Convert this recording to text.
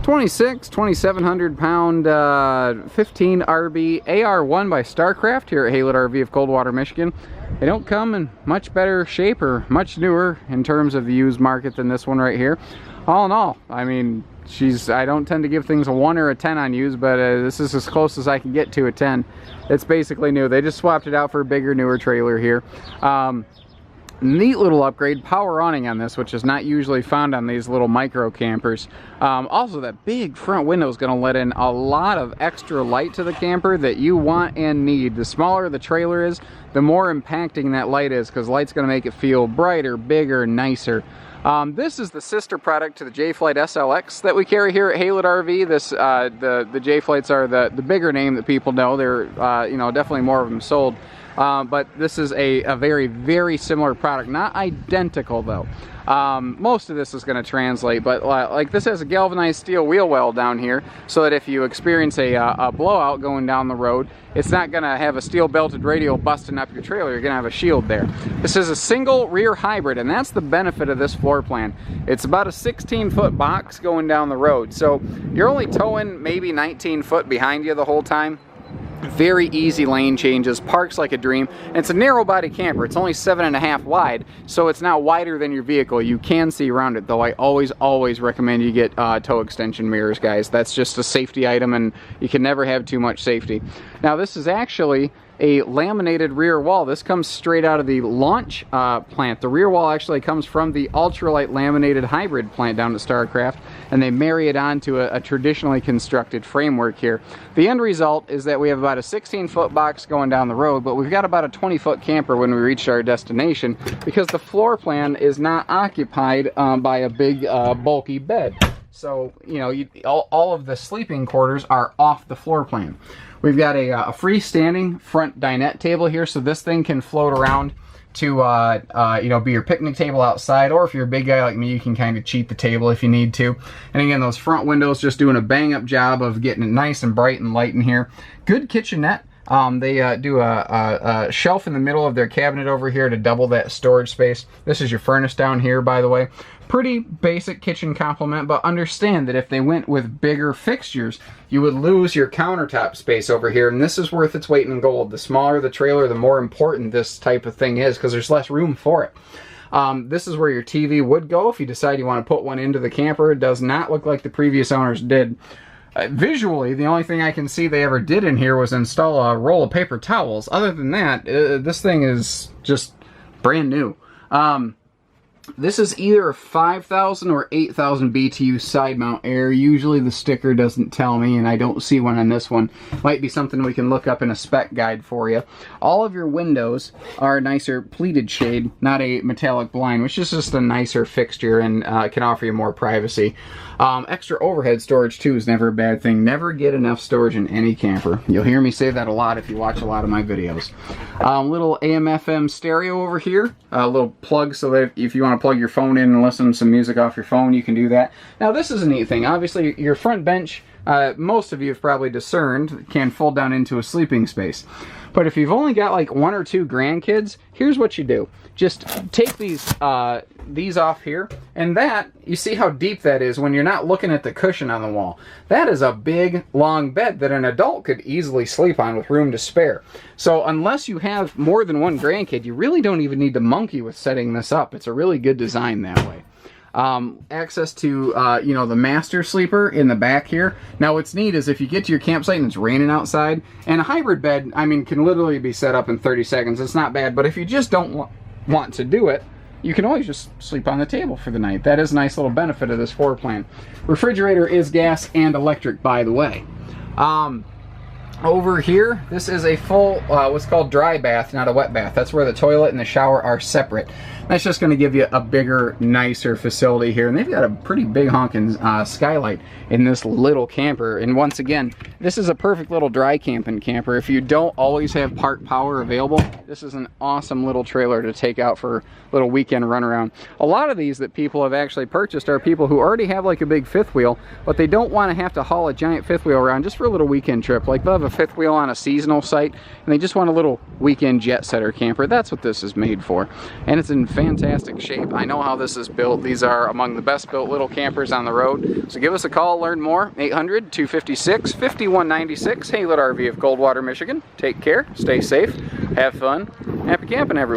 2,700 pound 15 RB AR1 by Starcraft here at Haylett RV of Coldwater, Michigan. They don't come in much better shape or much newer in terms of the used market than this one right here. All in all, I mean, I don't tend to give things a 1 or a 10 on used, but this is as close as I can get to a 10. It's basically new. They just swapped it out for a bigger, newer trailer here. Neat little upgrade, power awning on this, which is not usually found on these little micro campers. Also, that big front window is going to let in a lot of extra light to the camper that you want and need. The smaller the trailer is, the more impacting that light is, because light's going to make it feel brighter, bigger, nicer. This is the sister product to the J-Flight SLX that we carry here at Haylett RV. This, the J-Flights are the bigger name that people know. They're, you know, definitely more of them sold. But this is a very, very similar product. Not identical, though. Most of this is going to translate, but like this has a galvanized steel wheel well down here, so that if you experience a blowout going down the road, it's not going to have a steel belted radial busting up your trailer. You're going to have a shield there. This is a single rear hybrid, and that's the benefit of this floor plan. It's about a 16-foot box going down the road, so you're only towing maybe 19 foot behind you the whole time. Very easy lane changes, parks like a dream, and it's a narrow body camper. It's only 7.5 wide, so it's not wider than your vehicle. You can see around it, though I always recommend you get tow extension mirrors, guys. That's just a safety item, and you can never have too much safety. Now, this is actually a laminated rear wall. This comes straight out of the launch plant. The rear wall actually comes from the ultralight laminated hybrid plant down at Starcraft, and they marry it onto a traditionally constructed framework here. The end result is that we have about a 16-foot box going down the road, but we've got about a 20-foot camper when we reach our destination, because the floor plan is not occupied by a big bulky bed. So, you know, all of the sleeping quarters are off the floor plan. We've got a freestanding front dinette table here, so this thing can float around to, you know, be your picnic table outside, or if you're a big guy like me, you can kind of cheat the table if you need to. And again, those front windows just doing a bang-up job of getting it nice and bright and light in here. Good kitchenette. They do a shelf in the middle of their cabinet over here to double that storage space. This is your furnace down here, by the way. Pretty basic kitchen complement, but understand that if they went with bigger fixtures, you would lose your countertop space over here, and this is worth its weight in gold. The smaller the trailer, the more important this type of thing is, because there's less room for it. This is where your TV would go if you decide you want to put one into the camper. It does not look like the previous owners did. Visually, the only thing I can see they ever did in here was install a roll of paper towels. Other than that, this thing is just brand new. This is either a 5,000 or 8,000 BTU side mount air. Usually the sticker doesn't tell me, and I don't see one on this one. Might be something we can look up in a spec guide for you. All of your windows are a nicer pleated shade, not a metallic blind, which is just a nicer fixture and can offer you more privacy. Extra overhead storage too is never a bad thing. Never get enough storage in any camper. You'll hear me say that a lot if you watch a lot of my videos. Little AM/FM stereo over here. A little plug so that if you want to plug your phone in and listen to some music off your phone, you can do that. Now, this is a neat thing. Obviously, your front bench, most of you have probably discerned, can fold down into a sleeping space. But if you've only got like 1 or 2 grandkids, here's what you do. Just take these off here, and that, you see how deep that is when you're not looking at the cushion on the wall. That is a big, long bed that an adult could easily sleep on with room to spare. So unless you have more than 1 grandkid, you really don't even need to monkey with setting this up. It's a really good design that way. Access to, you know, the master sleeper in the back here. Now, what's neat is if you get to your campsite and it's raining outside, and a hybrid bed, I mean, can literally be set up in 30 seconds. It's not bad, but if you just don't want to do it, you can always just sleep on the table for the night. That is a nice little benefit of this floor plan. Refrigerator is gas and electric, by the way. Over here, this is a full, what's called dry bath, not a wet bath. That's where the toilet and the shower are separate. That's just going to give you a bigger, nicer facility here. And they've got a pretty big honking skylight in this little camper. And once again, this is a perfect little dry camping camper. If you don't always have park power available, this is an awesome little trailer to take out for a little weekend run around. A lot of these that people have actually purchased are people who already have like a big fifth wheel, but they don't want to have to haul a giant fifth wheel around just for a little weekend trip. Like they'll have a fifth wheel on a seasonal site and they just want a little weekend jet setter camper, that's what this is made for. And it's in fantastic shape. I know how this is built. These are among the best built little campers on the road. So give us a call, learn more. 800-256-5196, Haylett RV of Coldwater, Michigan. Take care, stay safe, have fun, happy camping, everyone.